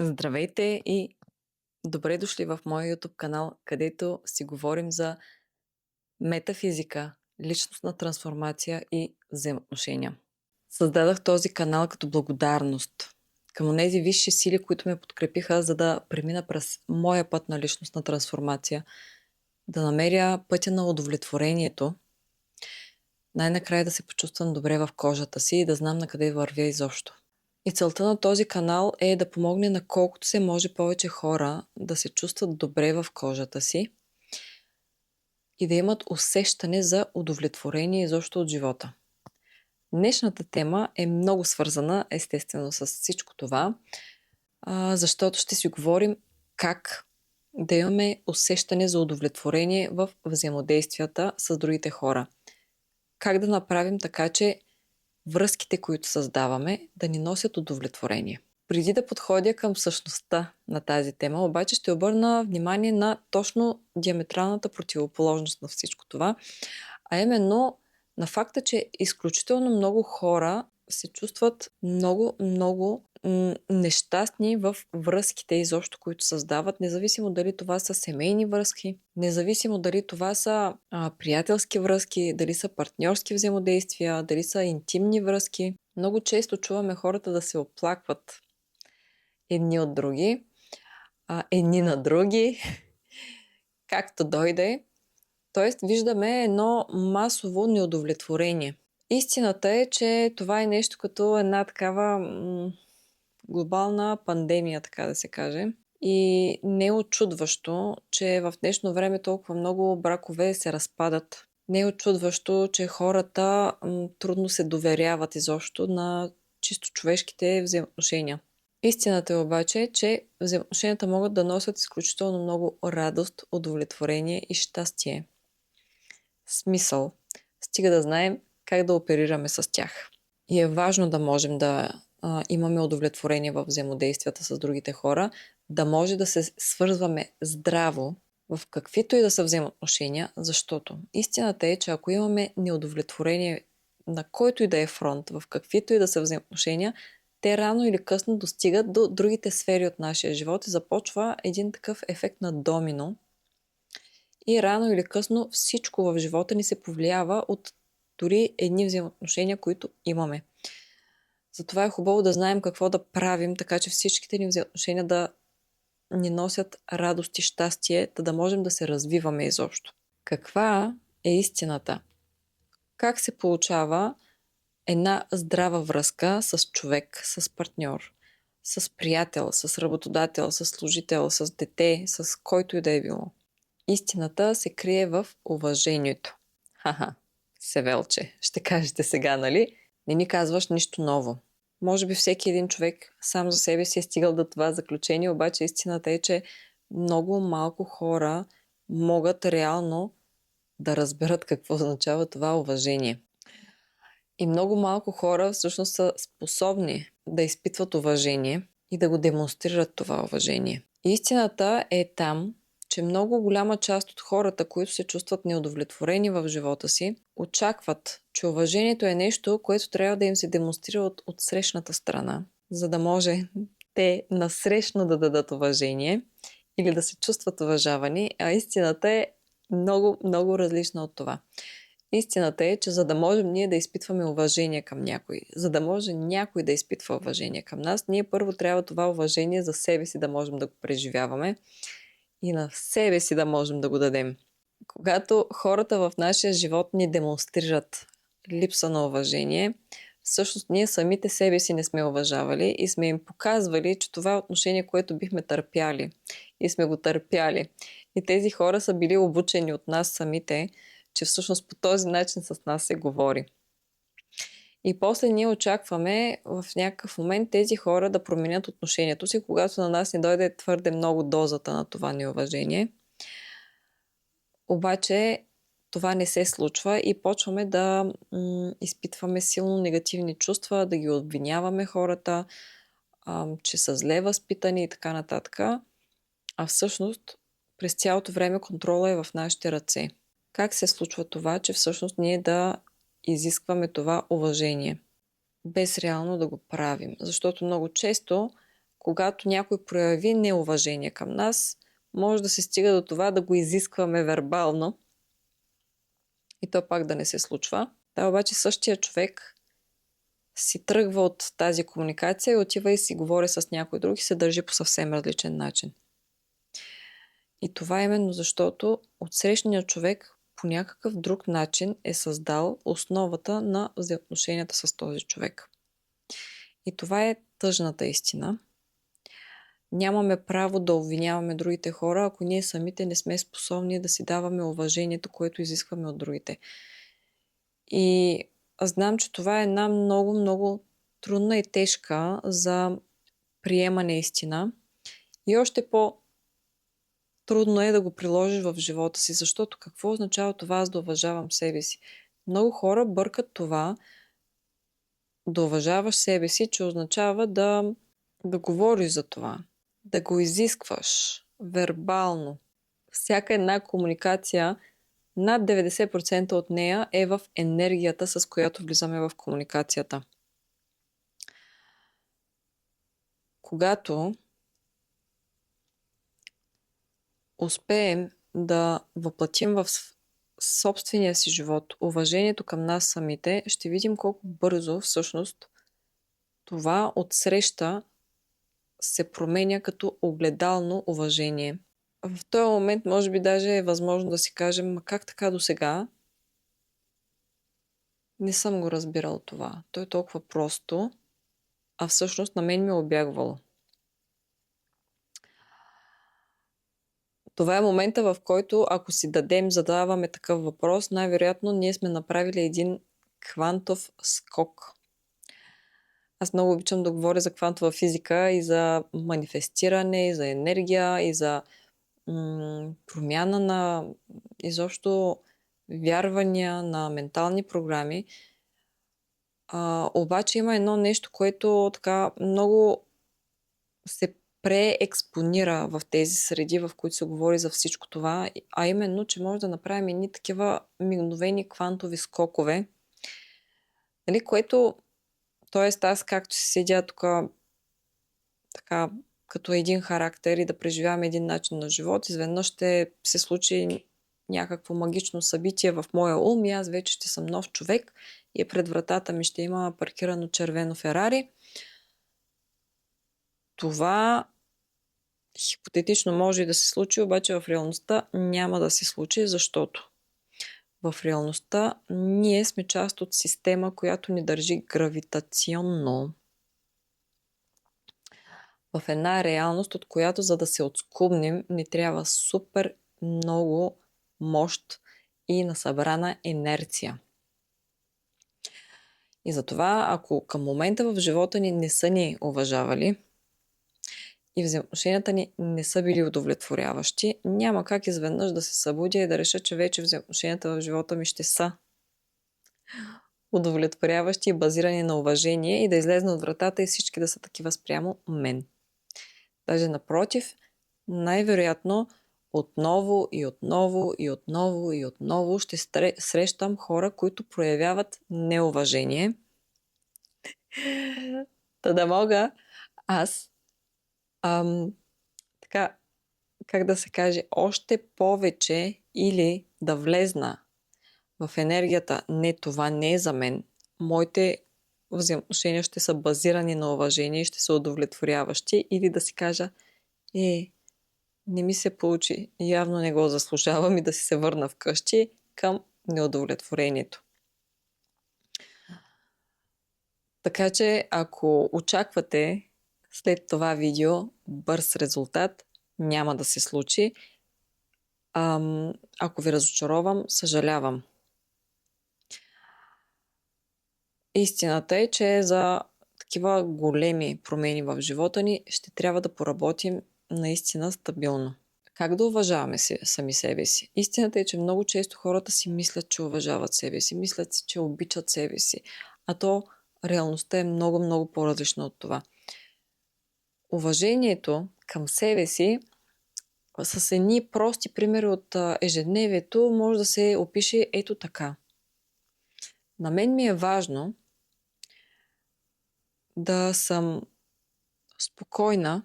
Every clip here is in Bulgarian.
Здравейте и добре дошли в моя YouTube канал, където си говорим за метафизика, личностна трансформация и взаимоотношения. Създадах този канал като благодарност към тези висши сили, които ме подкрепиха, за да премина през моя път на личностна трансформация, да намеря пътя на удовлетворението, най-накрая да се почувствам добре в кожата си и да знам на къде вървя изобщо. И целта на този канал е да помогне на колкото се може повече хора да се чувстват добре в кожата си и да имат усещане за удовлетворение изобщо от живота. Днешната тема е много свързана, естествено, с всичко това, защото ще си говорим как да имаме усещане за удовлетворение в взаимодействията с другите хора. Как да направим така, че връзките, които създаваме, да ни носят удовлетворение. Преди да подходя към същността на тази тема, обаче ще обърна внимание на точно диаметралната противоположност на всичко това, а именно на факта, че изключително много хора се чувстват много нещастни в връзките изобщо, които създават, независимо дали това са семейни връзки, независимо дали това са приятелски връзки, дали са партньорски взаимодействия, дали са интимни връзки. Много често чуваме хората да се оплакват едни от други, едни на други, както дойде. Тоест виждаме едно масово неудовлетворение. Истината е, че това е нещо като една такава глобална пандемия, така да се каже. И не е очудващо, че в днешно време толкова много бракове се разпадат. Не е очудващо, че хората трудно се доверяват изобщо на чисто човешките взаимоотношения. Истината е обаче, че взаимоотношенията могат да носят изключително много радост, удовлетворение и щастие. Смисъл. Стига да знаем как да оперираме с тях. И е важно да можем да имаме удовлетворение в взаимодействията с другите хора, да може да се свързваме здраво в каквито и да са взаимоотношения, защото истината е, че ако имаме неудовлетворение на който и да е фронт, в каквито и да са взаимоотношения, те рано или късно достигат до другите сфери от нашия живот и започва един такъв ефект на домино. И рано или късно всичко в живота ни се повлиява от дори едни взаимоотношения, които имаме. Затова е хубаво да знаем какво да правим, така че всичките ни взаимоотношения да ни носят радост и щастие, да можем да се развиваме изобщо. Каква е истината? Как се получава една здрава връзка с човек, с партньор, с приятел, с работодател, с служител, с дете, с който и да е било? Истината се крие в уважението. Ха-ха, Севелче, ще кажете сега, нали? Не ни казваш нищо ново. Може би всеки един човек сам за себе си е стигал до това заключение, обаче истината е, че много малко хора могат реално да разберат какво означава това уважение. И много малко хора всъщност са способни да изпитват уважение и да го демонстрират това уважение. Истината е там, че много голяма част от хората, които се чувстват неудовлетворени в живота си, очакват, че уважението е нещо, което трябва да им се демонстрира от срещната страна, за да може те насрещно да дадат уважение или да се чувстват уважавани, а истината е много различна от това. Истината е, че за да можем ние да изпитваме уважение към някой, за да може някой да изпитва уважение към нас, ние първо трябва това уважение за себе си да можем да го преживяваме и на себе си да можем да го дадем. Когато хората в нашия живот ни демонстрират липса на уважение, всъщност ние самите себе си не сме уважавали и сме им показвали, че това е отношение, което бихме търпяли и сме го търпяли. И тези хора са били обучени от нас самите, че всъщност по този начин с нас се говори. И после ние очакваме в някакъв момент тези хора да променят отношението си, когато на нас ни дойде твърде много дозата на това неуважение. Обаче това не се случва и почваме да изпитваме силно негативни чувства, да ги обвиняваме хората, че са зле възпитани и така нататък. А всъщност през цялото време контрола е в нашите ръце. Как се случва това, че всъщност ние да изискваме това уважение, без реално да го правим? Защото много често, когато някой прояви неуважение към нас, може да се стига до това да го изискваме вербално и то пак да не се случва. Да, обаче същия човек си тръгва от тази комуникация и отива и си говори с някой друг и се държи по съвсем различен начин. И това е именно защото отсрещният човек по някакъв друг начин е създал основата на взаимоотношенията с този човек. И това е тъжната истина. Нямаме право да обвиняваме другите хора, ако ние самите не сме способни да си даваме уважението, което изискваме от другите. И аз знам, че това е една много, много трудна и тежка за приемане истина. И още по-трудно е да го приложиш в живота си, защото какво означава това аз да уважавам себе си? Много хора бъркат това да уважаваш себе си, че означава да говориш за това, да го изискваш вербално. Всяка една комуникация, над 90% от нея е в енергията, с която влизаме в комуникацията. Когато успеем да въплатим в собствения си живот уважението към нас самите, ще видим колко бързо всъщност това отсреща се променя като огледално уважение. В този момент може би даже е възможно да си кажем, как така досега не съм го разбирал това. То е толкова просто, а всъщност на мен ми е обягвало. Това е момента, в който ако си задаваме такъв въпрос, най-вероятно ние сме направили един квантов скок. Аз много обичам да говоря за квантова физика и за манифестиране, и за енергия, и за промяна на изобщо вярвания, на ментални програми. Обаче има едно нещо, което така много се преекспонира в тези среди, в които се говори за всичко това, а именно, че може да направим едни такива мигновени квантови скокове, нали, което, т.е. аз както си седя тук така като един характер и да преживявам един начин на живот, изведнъж ще се случи някакво магично събитие в моя ум и аз вече ще съм нов човек и пред вратата ми ще има паркирано червено Ферари. Това хипотетично може и да се случи, обаче в реалността няма да се случи, защото в реалността ние сме част от система, която ни държи гравитационно в една реалност, от която за да се отскубнем ни трябва супер много мощ и насъбрана инерция. И затова, ако към момента в живота ни не са ни уважавали и взаимоотношенията ни не са били удовлетворяващи, няма как изведнъж да се събудя и да реша, че вече взаимоотношенията в живота ми ще са удовлетворяващи и базирани на уважение и да излезна от вратата и всички да са такива спрямо мен. Даже напротив, най-вероятно отново и отново и отново и отново ще срещам хора, които проявяват неуважение. Да мога аз така, как да се каже, още повече или да влезна в енергията, не, това не е за мен. Моите взаимоотношения ще са базирани на уважение и ще са удовлетворяващи, или да си кажа, не ми се получи, явно не го заслужавам и да си се върна вкъщи към неудовлетворението. Така че, ако очаквате след това видео бърз резултат, няма да се случи. Ако ви разочаровам, съжалявам. Истината е, че за такива големи промени в живота ни ще трябва да поработим наистина стабилно. Как да уважаваме сами себе си? Истината е, че много често хората си мислят, че уважават себе си, мислят си, че обичат себе си, а то реалността е много, много по-различна от това. Уважението към себе си с едни прости примери от ежедневието може да се опише ето така. На мен ми е важно да съм спокойна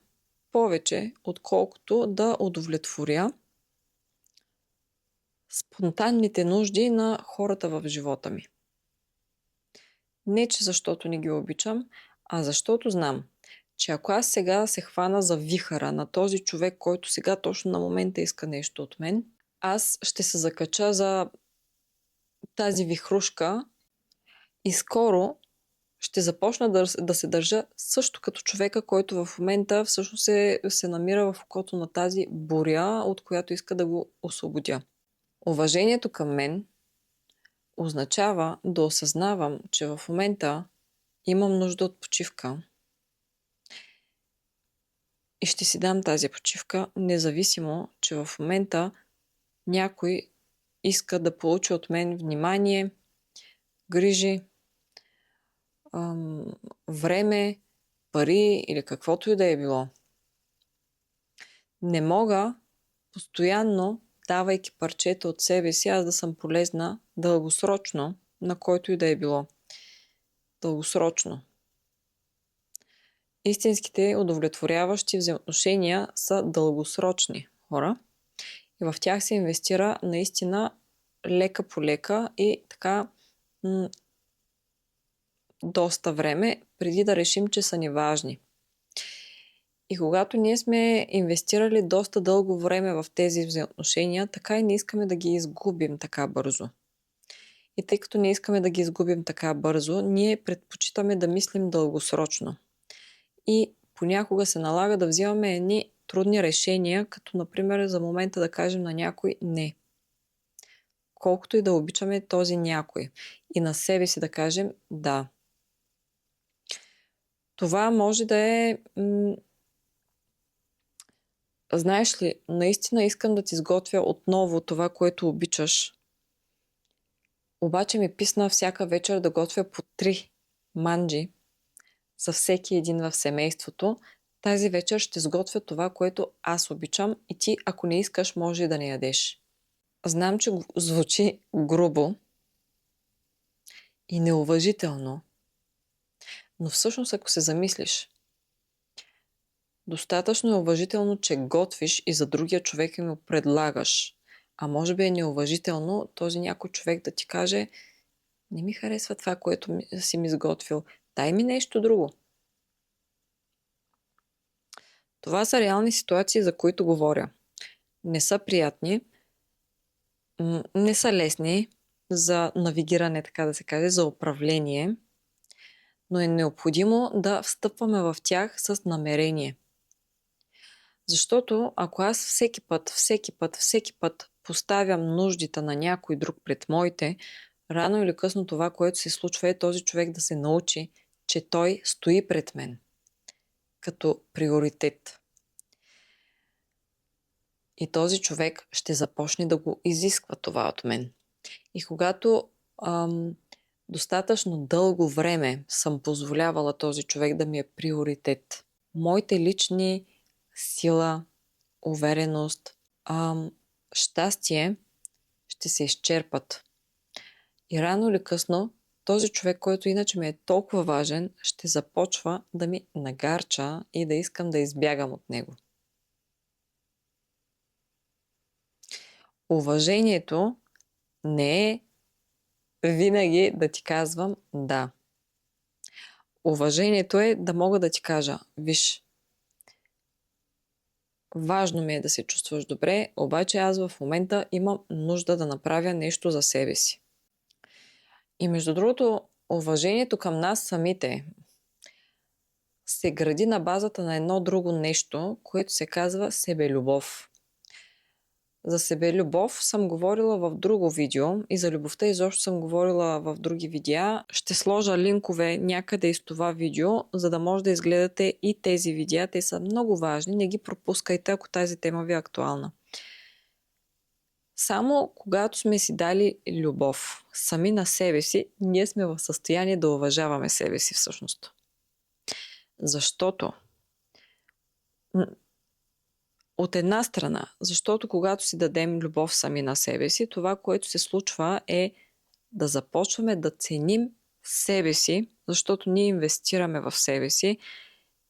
повече, отколкото да удовлетворя спонтанните нужди на хората в живота ми. Не, че защото не ги обичам, а защото знам, че ако аз сега се хвана за вихъра на този човек, който сега точно на момента иска нещо от мен, аз ще се закача за тази вихрушка и скоро ще започна да се държа също като човека, който в момента всъщност се намира в окото на тази буря, от която иска да го освободя. Уважението към мен означава да осъзнавам, че в момента имам нужда от почивка и ще си дам тази почивка, независимо, че в момента някой иска да получи от мен внимание, грижи, време, пари или каквото и да е било. Не мога постоянно, давайки парчета от себе си, аз да съм полезна дългосрочно, на който и да е било. Дългосрочно. Истинските удовлетворяващи взаимоотношения са дългосрочни хора и в тях се инвестира наистина лека по лека и така доста време, преди да решим, че са ни важни. И когато ние сме инвестирали доста дълго време в тези взаимоотношения, така и не искаме да ги изгубим така бързо. И тъй като не искаме да ги изгубим така бързо, ние предпочитаме да мислим дългосрочно. И понякога се налага да взимаме едни трудни решения, като например за момента да кажем на някой не. Колкото и да обичаме този някой. И на себе си да кажем да. Това може да е... Знаеш ли, наистина искам да ти изготвя отново това, което обичаш. Обаче ми писна всяка вечер да готвя по 3 манджи за всеки един в семейството. Тази вечер ще сготвя това, което аз обичам и ти, ако не искаш, може и да не ядеш. Знам, че звучи грубо и неуважително, но всъщност ако се замислиш, достатъчно е уважително, че готвиш и за другия човек и му предлагаш. А може би е неуважително този някой човек да ти каже: не ми харесва това, което си ми сготвил. Дай ми нещо друго. Това са реални ситуации, за които говоря. Не са приятни, не са лесни за навигиране, така да се каже, за управление, но е необходимо да встъпваме в тях с намерение. Защото ако аз всеки път поставям нуждите на някой друг пред моите, рано или късно това, което се случва, е този човек да се научи, че той стои пред мен като приоритет. И този човек ще започне да го изисква това от мен. И когато достатъчно дълго време съм позволявала този човек да ми е приоритет, моите лични сила, увереност, щастие ще се изчерпат. И рано или късно този човек, който иначе ми е толкова важен, ще започва да ми нагарча и да искам да избягам от него. Уважението не е винаги да ти казвам да. Уважението е да мога да ти кажа: виж, важно ми е да се чувстваш добре, обаче аз в момента имам нужда да направя нещо за себе си. И между другото, уважението към нас самите се гради на базата на едно друго нещо, което се казва себелюбов. За себелюбов съм говорила в друго видео и за любовта изобщо съм говорила в други видеа. Ще сложа линкове някъде из това видео, за да може да изгледате и тези видеа. Те са много важни, не ги пропускайте, ако тази тема ви е актуална. Само когато сме си дали любов сами на себе си, ние сме в състояние да уважаваме себе си всъщност. Защото от една страна, защото когато си дадем любов сами на себе си, това, което се случва, е да започваме да ценим себе си, защото ние инвестираме в себе си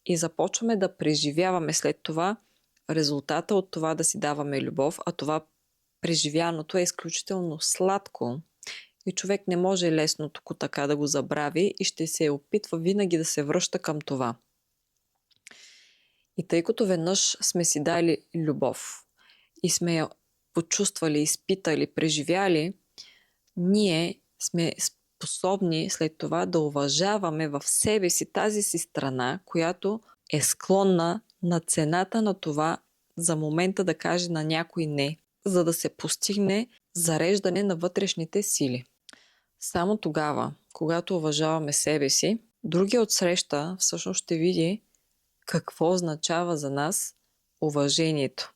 и започваме да преживяваме след това резултата от това да си даваме любов, а това преживяното е изключително сладко и човек не може лесно тук така да го забрави и ще се опитва винаги да се връща към това. И тъй като веднъж сме си дали любов и сме я почувствали, изпитали, преживяли, ние сме способни след това да уважаваме в себе си тази си страна, която е склонна на цената на това за момента да каже на някой не, за да се постигне зареждане на вътрешните сили. Само тогава, когато уважаваме себе си, другия отсреща всъщност ще види какво означава за нас уважението,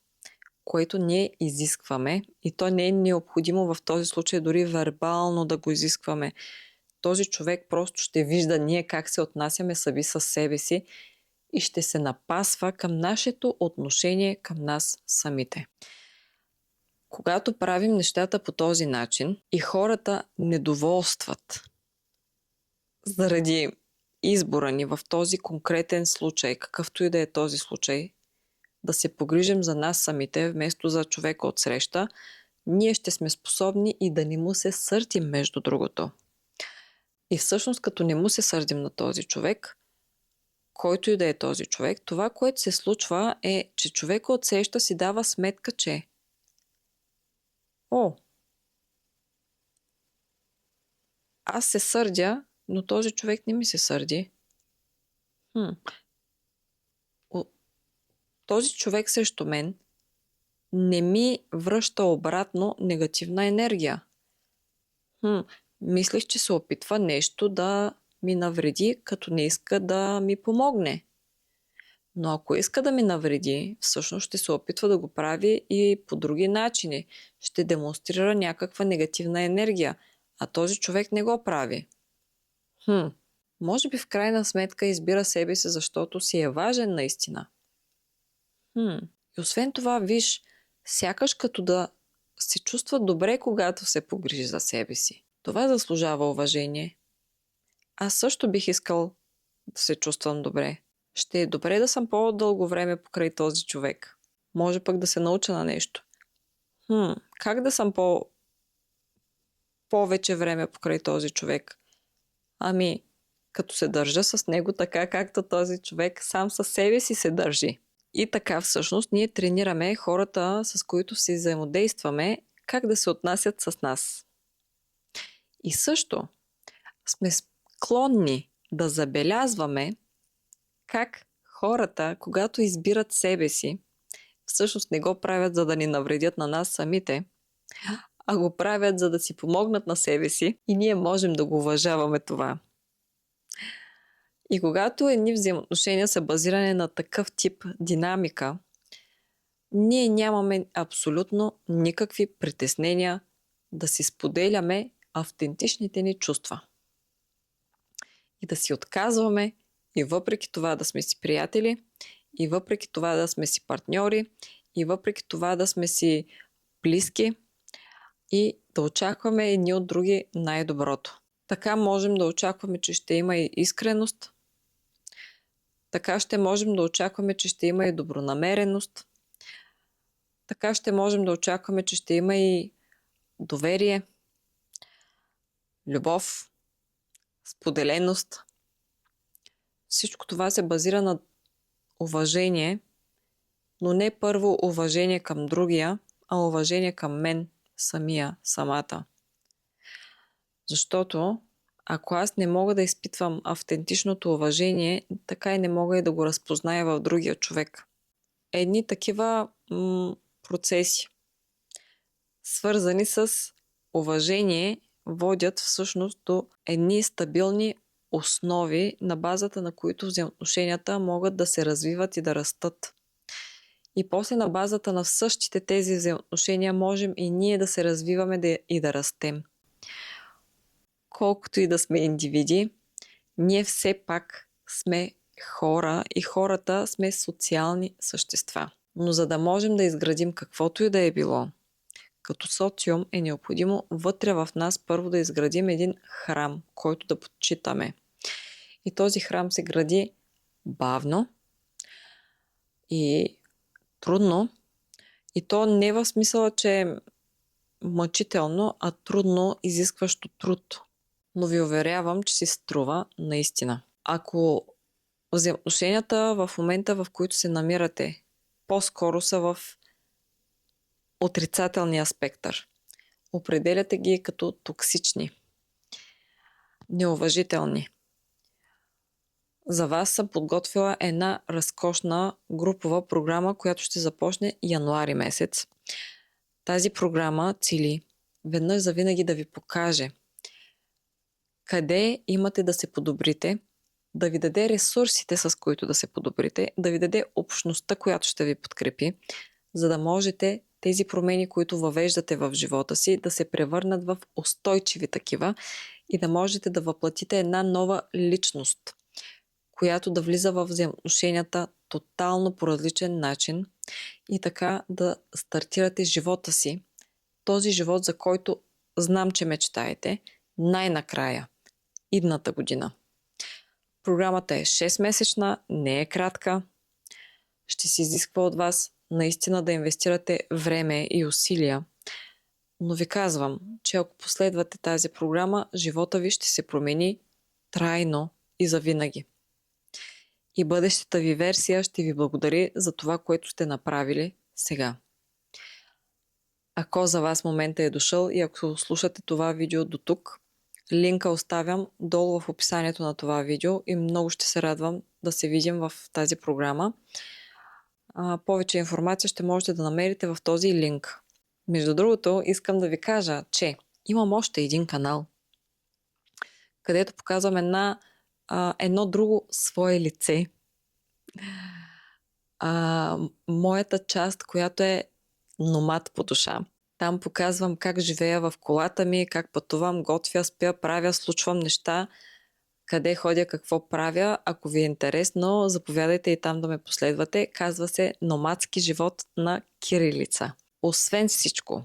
което ние изискваме, и то не е необходимо в този случай дори вербално да го изискваме. Този човек просто ще вижда ние как се отнасяме сами със себе си и ще се напасва към нашето отношение към нас самите. Когато правим нещата по този начин и хората недоволстват заради избора ни в този конкретен случай, какъвто и да е този случай, да се погрижим за нас самите, вместо за човека отсреща, ние ще сме способни и да не му се сърдим между другото. И всъщност, като не му се сърдим на този човек, който и да е този човек, това, което се случва е, че човека отсреща си дава сметка, че аз се сърдя, но този човек не ми се сърди. Този човек срещу мен не ми връща обратно негативна енергия. Мислех, че се опитва нещо да ми навреди, като не иска да ми помогне. Но ако иска да ми навреди, всъщност ще се опитва да го прави и по други начини. Ще демонстрира някаква негативна енергия, а този човек не го прави. Може би в крайна сметка избира себе си, защото си е важен наистина. И освен това, виж, сякаш като да се чувства добре, когато се погрижи за себе си. Това заслужава уважение. Аз също бих искал да се чувствам добре. Ще е добре да съм по-дълго време покрай този човек. Може пък да се науча на нещо. Как да съм повече време покрай този човек? Като се държа с него така, както този човек сам със себе си се държи. И така всъщност ние тренираме хората, с които си взаимодействаме, как да се отнасят с нас. И също сме склонни да забелязваме как хората, когато избират себе си, всъщност не го правят, за да ни навредят на нас самите, а го правят, за да си помогнат на себе си, и ние можем да го уважаваме това. И когато едни взаимоотношения са базирани на такъв тип динамика, ние нямаме абсолютно никакви притеснения да си споделяме автентичните ни чувства. И да си отказваме, и въпреки това да сме си приятели, и въпреки това да сме си партньори, и въпреки това да сме си близки, и да очакваме едни от други най-доброто. Така можем да очакваме, че ще има и искреност. Така ще можем да очакваме, че ще има и добронамереност. Така ще можем да очакваме, че ще има и доверие, любов, споделеност. Всичко това се базира на уважение, но не първо уважение към другия, а уважение към мен самата. Защото ако аз не мога да изпитвам автентичното уважение, така и не мога и да го разпозная в другия човек. Едни такива процеси, свързани с уважение, водят всъщност до едни стабилни основи, на базата на които взаимоотношенията могат да се развиват и да растат. И после на базата на същите тези взаимоотношения можем и ние да се развиваме и да растем. Колкото и да сме индивиди, ние все пак сме хора и хората сме социални същества. Но за да можем да изградим каквото и да е било, като социум е необходимо вътре в нас първо да изградим един храм, който да почитаме. И този храм се гради бавно, и трудно. И то не в смисъла, че е мъчително, а трудно, изискващо труд. Но ви уверявам, че си струва наистина. Ако взаимоотношенията в момента, в които се намирате, по-скоро са в отрицателния спектър, определяте ги като токсични, неуважителни, за вас съм подготвила една разкошна групова програма, която ще започне януари месец. Тази програма цели веднъж завинаги да ви покаже къде имате да се подобрите, да ви даде ресурсите, с които да се подобрите, да ви даде общността, която ще ви подкрепи, за да можете тези промени, които въвеждате в живота си, да се превърнат в устойчиви такива и да можете да въплатите една нова личност, която да влиза в взаимоотношенията тотално по различен начин и така да стартирате живота си, този живот, за който знам, че мечтаете, най-накрая, идната година. Програмата е 6-месечна, не е кратка. Ще се изисква от вас наистина да инвестирате време и усилия. Но ви казвам, че ако последвате тази програма, живота ви ще се промени трайно и завинаги. И бъдещата ви версия ще ви благодари за това, което сте направили сега. Ако за вас момента е дошъл и ако слушате това видео до тук, линка оставям долу в описанието на това видео и много ще се радвам да се видим в тази програма. Повече информация ще можете да намерите в този линк. Между другото, искам да ви кажа, че имам още един канал, където показвам едно друго свое лице. Моята част, която е номад по душа. Там показвам как живея в колата ми, как пътувам, готвя, спя, правя, случвам неща, къде ходя, какво правя. Ако ви е интересно, заповядайте и там да ме последвате. Казва се Номадски живот на кирилица. Освен всичко,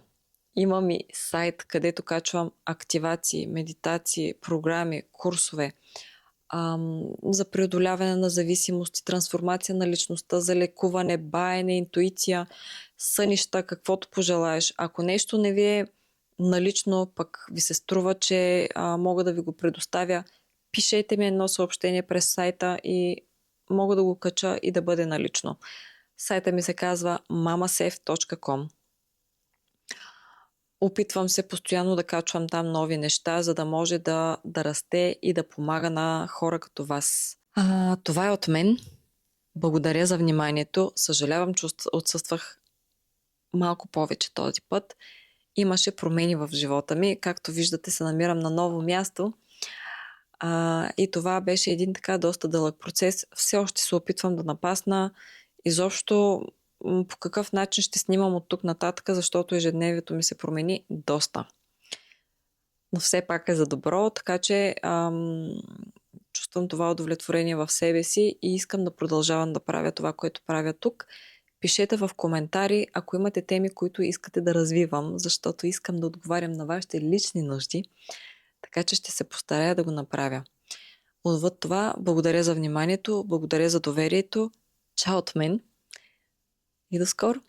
имам и сайт, където качвам активации, медитации, програми, курсове за преодоляване на зависимости, трансформация на личността, за лекуване, баене, интуиция, сънища, каквото пожелаеш. Ако нещо не ви е налично, пък ви се струва, че мога да ви го предоставя, пишете ми едно съобщение през сайта и мога да го кача и да бъде налично. Сайта ми се казва mamasef.com. Опитвам се постоянно да качвам там нови неща, за да може да расте и да помага на хора като вас. Това е от мен. Благодаря за вниманието. Съжалявам, че отсъствах малко повече този път. Имаше промени в живота ми. Както виждате, се намирам на ново място. И това беше един така доста дълъг процес. Все още се опитвам да напасна. Изобщо по какъв начин ще снимам от тук нататък, защото ежедневието ми се промени доста. Но все пак е за добро, така че чувствам това удовлетворение в себе си и искам да продължавам да правя това, което правя тук. Пишете в коментари, ако имате теми, които искате да развивам, защото искам да отговарям на вашите лични нужди, така че ще се постарая да го направя. Отвъд това, благодаря за вниманието, благодаря за доверието. Чао от мен и до скоро!